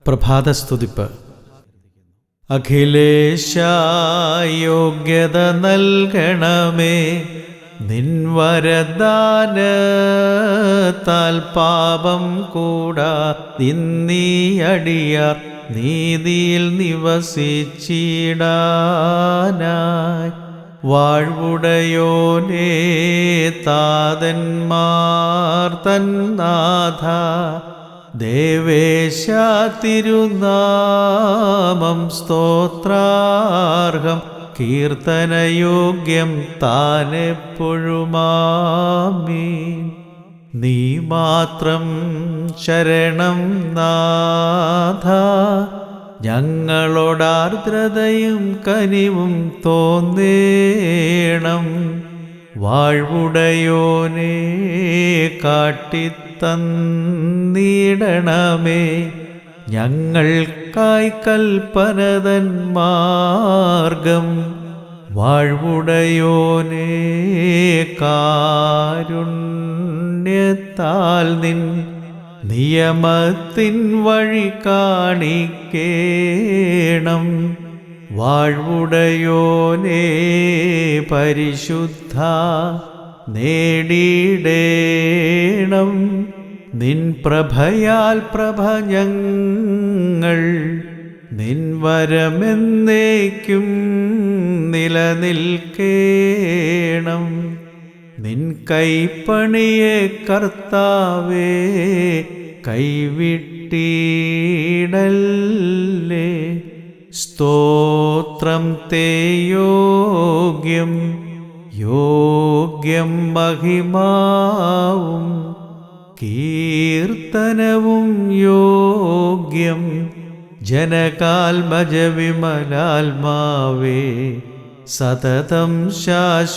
പ്രഭാതസ്തുതിപ്പ്. അഖിലേശാ യോഗ്യത നൽകണമേ, നിൻ വരദാനത്താൽ പാപം കൂടാ നിന്നീയടിയാർ നീതിയിൽ നിവസിച്ചിടാനായി. വാഴ്വുടയോനേ താതന്മാർ തന്നാഥ, ദേവേശ തിരുനാമം സ്തോത്രാർഹം, കീർത്തനയോഗ്യം താനെപ്പോഴുമാമീൻ. നീ മാത്രം ശരണം നാഥ, ഞങ്ങളോടാർദ്രതയും കനിവും തോന്നേണം. വാഴ്വുടയോനേ കാട്ടിത്തന്നിടണമേ, ഞങ്ങൾക്കായി കൽപ്പനതൻ മാർഗം. വാഴ്വുടയോനേ കാരുണ്യത്താൽ നിൻ നിയമത്തിൻ വഴി കാണിക്കേണം. വാഴ്വുടയോനേ പരിശുദ്ധ നേടിയിടേണം. നിൻ പ്രഭയാൽ പ്രഭ ഞങ്ങൾ, നിൻ വരമെന്നേക്കും നിലനിൽക്കേണം. നിൻ കൈപ്പണിയെ കർത്താവേ കൈവിട്ടിടല്ലേ. സ്തോത്രം തേ യോഗ്യം, യോഗ്യം മഹിമാവും കീർത്തനവും യോഗ്യം. ജനകാൽമജവിമലാത്മാവേ സതതം ശാശ്വതമായ